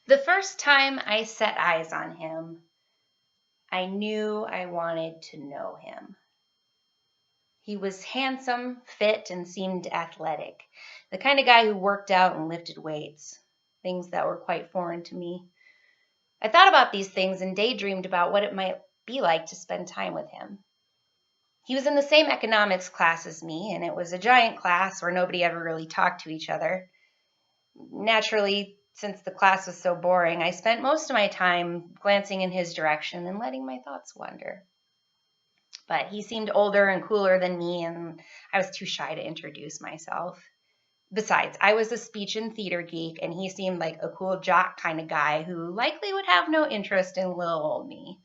The first time I set eyes on him, I knew I wanted to know him. He was handsome, fit, and seemed athletic. The kind of guy who worked out and lifted weights, things that were quite foreign to me. I thought about these things and daydreamed about what it might be like to spend time with him. He was in the same economics class as me, and it was a giant class where nobody ever really talked to each other. Naturally, since the class was so boring, I spent most of my time glancing in his direction and letting my thoughts wander. But he seemed older and cooler than me, and I was too shy to introduce myself. Besides, I was a speech and theater geek, and he seemed like a cool jock kind of guy who likely would have no interest in little old me.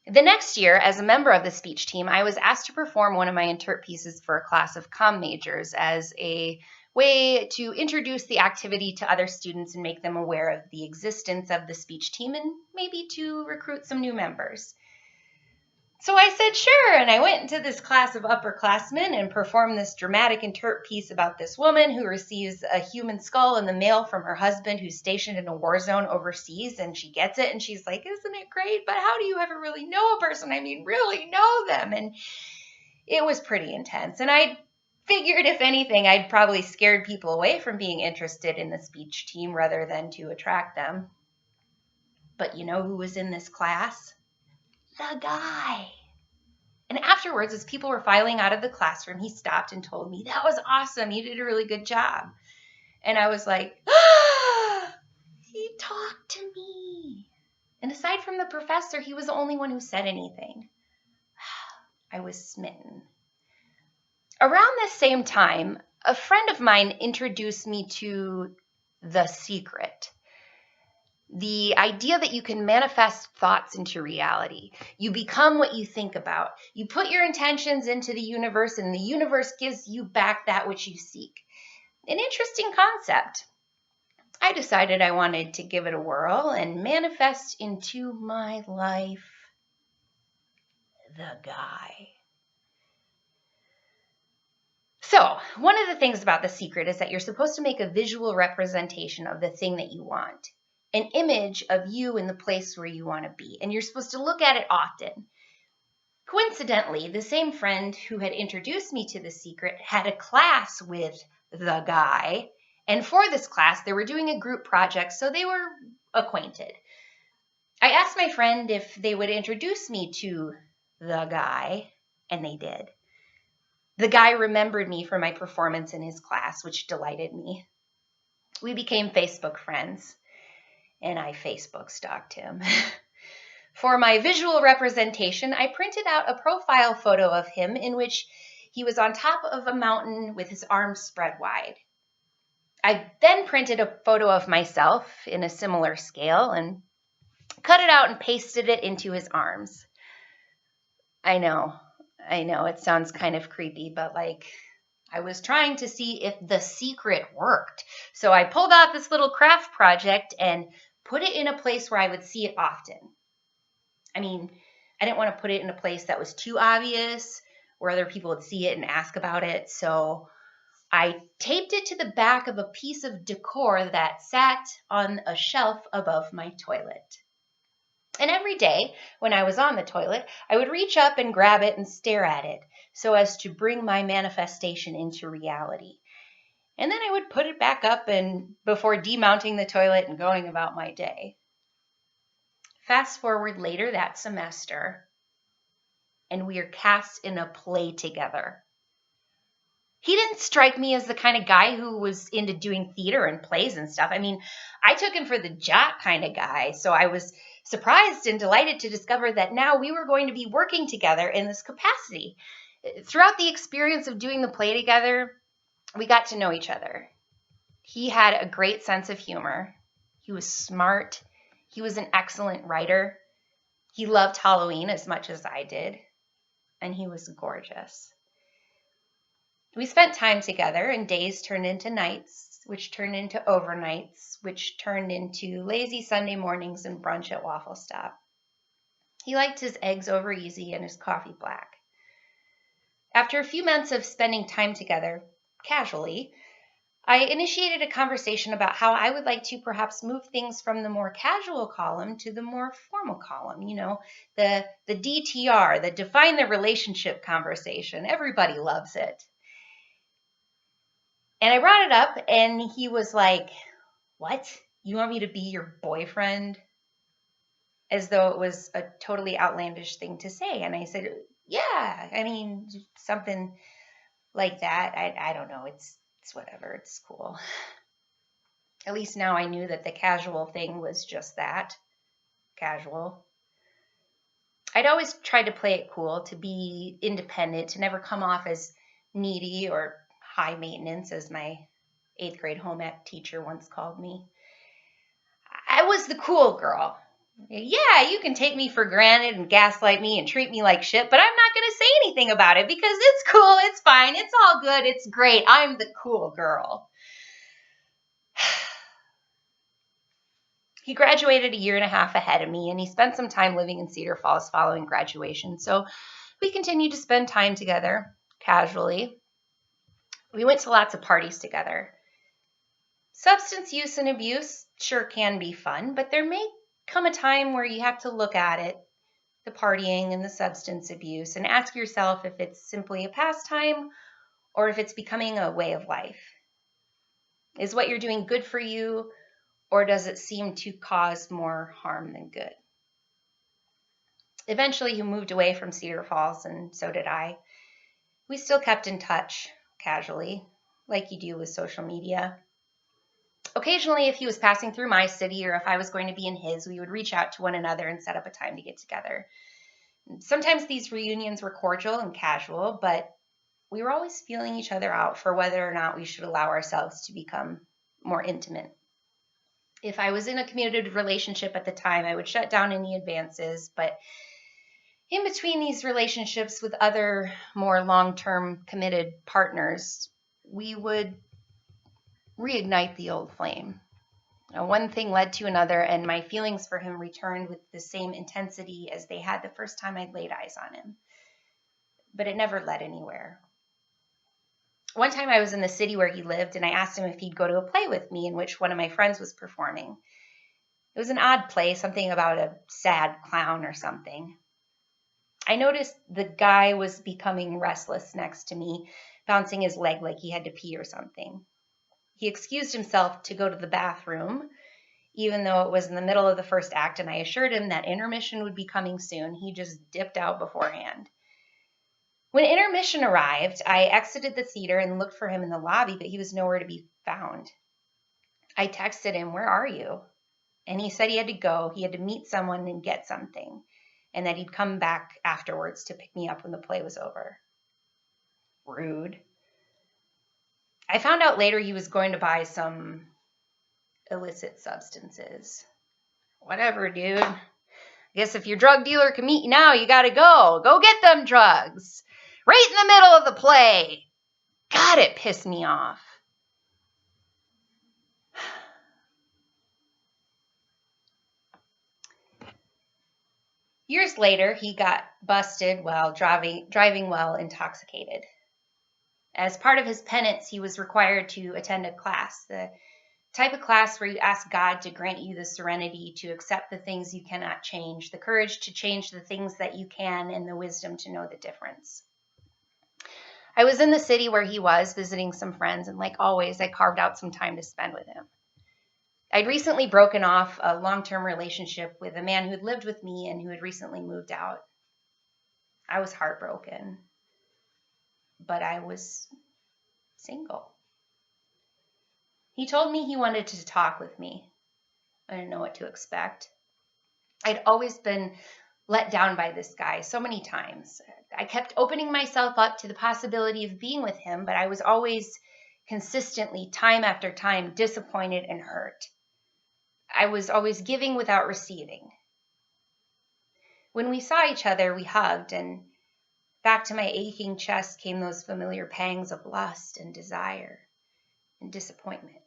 The next year, as a member of the speech team, I was asked to perform one of my interp pieces for a class of comm majors as a way to introduce the activity to other students and make them aware of the existence of the speech team and maybe to recruit some new members. So I said, sure, and I went into this class of upperclassmen and performed this dramatic interp piece about this woman who receives a human skull in the mail from her husband who's stationed in a war zone overseas, and she gets it, and she's like, isn't it great? But how do you ever really know a person? I mean, really know them? And it was pretty intense, and I figured, if anything, I'd probably scared people away from being interested in the speech team rather than to attract them. But you know who was in this class? The guy. And afterwards, as people were filing out of the classroom, he stopped and told me, that was awesome. You did a really good job. And I was like, ah, he talked to me. And aside from the professor, he was the only one who said anything. I was smitten. Around this same time, a friend of mine introduced me to The Secret. The idea that you can manifest thoughts into reality. You become what you think about. You put your intentions into the universe, and the universe gives you back that which you seek. An interesting concept. I decided I wanted to give it a whirl and manifest into my life the guy. So, one of the things about The Secret is that you're supposed to make a visual representation of the thing that you want. An image of you in the place where you want to be, and you're supposed to look at it often. Coincidentally, the same friend who had introduced me to The Secret had a class with the guy, and for this class, they were doing a group project, so they were acquainted. I asked my friend if they would introduce me to the guy, and they did. The guy remembered me for my performance in his class, which delighted me. We became Facebook friends, and I Facebook stalked him. For my visual representation, I printed out a profile photo of him in which he was on top of a mountain with his arms spread wide. I then printed a photo of myself in a similar scale and cut it out and pasted it into his arms. I know, it sounds kind of creepy, but I was trying to see if The Secret worked. So I pulled out this little craft project and put it in a place where I would see it often. I mean, I didn't want to put it in a place that was too obvious where other people would see it and ask about it. So I taped it to the back of a piece of decor that sat on a shelf above my toilet. And every day when I was on the toilet, I would reach up and grab it and stare at it so as to bring my manifestation into reality. And then I would put it back up and before demounting the toilet and going about my day. Fast forward later that semester, and we are cast in a play together. He didn't strike me as the kind of guy who was into doing theater and plays and stuff. I mean, I took him for the jock kind of guy, so I was surprised and delighted to discover that now we were going to be working together in this capacity. Throughout the experience of doing the play together, we got to know each other. He had a great sense of humor. He was smart. He was an excellent writer. He loved Halloween as much as I did. And he was gorgeous. We spent time together, and days turned into nights, which turned into overnights, which turned into lazy Sunday mornings and brunch at Waffle Stop. He liked his eggs over easy and his coffee black. After a few months of spending time together, casually, I initiated a conversation about how I would like to perhaps move things from the more casual column to the more formal column, the DTR, the define the relationship conversation. Everybody loves it. And I brought it up and he was like, "What? You want me to be your boyfriend?" As though it was a totally outlandish thing to say. And I said, "Yeah, I mean, something like that. I don't know. It's whatever. It's cool." At least now I knew that the casual thing was just that, casual. I'd always tried to play it cool, to be independent, to never come off as needy or high maintenance, as my 8th grade home ec teacher once called me. I was the cool girl. Yeah, you can take me for granted and gaslight me and treat me like shit, but I'm not going to say anything about it because it's cool, it's fine, it's all good, it's great. I'm the cool girl. He graduated a year and a half ahead of me, and he spent some time living in Cedar Falls following graduation. So we continued to spend time together casually. We went to lots of parties together. Substance use and abuse sure can be fun, but there may come a time where you have to look at it, the partying and the substance abuse, and ask yourself if it's simply a pastime or if it's becoming a way of life. Is what you're doing good for you, or does it seem to cause more harm than good? Eventually, he moved away from Cedar Falls, and so did I. We still kept in touch casually, like you do with social media. Occasionally, if he was passing through my city or if I was going to be in his, we would reach out to one another and set up a time to get together. Sometimes these reunions were cordial and casual, but we were always feeling each other out for whether or not we should allow ourselves to become more intimate. If I was in a committed relationship at the time, I would shut down any advances, but in between these relationships with other more long-term committed partners, we would reignite the old flame. One thing led to another, and my feelings for him returned with the same intensity as they had the first time I'd laid eyes on him. But it never led anywhere. One time I was in the city where he lived, and I asked him if he'd go to a play with me in which one of my friends was performing. It was an odd play, something about a sad clown or something. I noticed the guy was becoming restless next to me, bouncing his leg like he had to pee or something. He excused himself to go to the bathroom, even though it was in the middle of the first act, and I assured him that intermission would be coming soon. He just dipped out beforehand. When intermission arrived, I exited the theater and looked for him in the lobby, but he was nowhere to be found. I texted him, "Where are you?" And he said he had to go. He had to meet someone and get something, and that he'd come back afterwards to pick me up when the play was over. Rude. I found out later he was going to buy some illicit substances. Whatever, dude. I guess if your drug dealer can meet you now, you gotta go. Go get them drugs. Right in the middle of the play. God, it pissed me off. Years later, he got busted while driving while intoxicated. As part of his penance, he was required to attend a class, the type of class where you ask God to grant you the serenity to accept the things you cannot change, the courage to change the things that you can, and the wisdom to know the difference. I was in the city where he was, visiting some friends, and like always, I carved out some time to spend with him. I'd recently broken off a long-term relationship with a man who'd lived with me and who had recently moved out. I was heartbroken, but I was single. He told me he wanted to talk with me. I didn't know what to expect. I'd always been let down by this guy so many times. I kept opening myself up to the possibility of being with him, but I was always consistently, time after time, disappointed and hurt. I was always giving without receiving. When we saw each other, we hugged, and back to my aching chest came those familiar pangs of lust and desire and disappointment.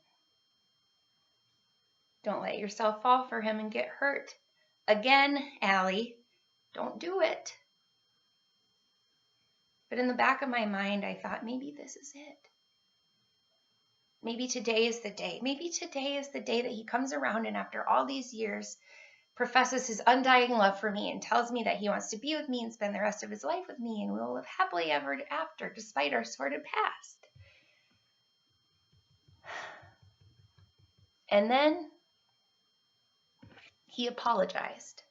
Don't let yourself fall for him and get hurt. Again, Allie, don't do it. But in the back of my mind, I thought, maybe this is it. maybe today is the day. Maybe today is the day that he comes around and after all these years professes his undying love for me and tells me that he wants to be with me and spend the rest of his life with me and we will live happily ever after despite our sordid past. And then he apologized.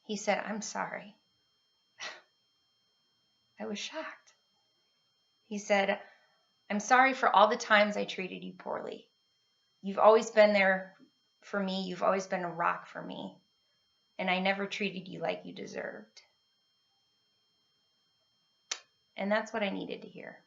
He said, "I'm sorry." I was shocked. He said, "I'm sorry for all the times I treated you poorly. You've always been there for me. You've always been a rock for me. And I never treated you like you deserved." And that's what I needed to hear.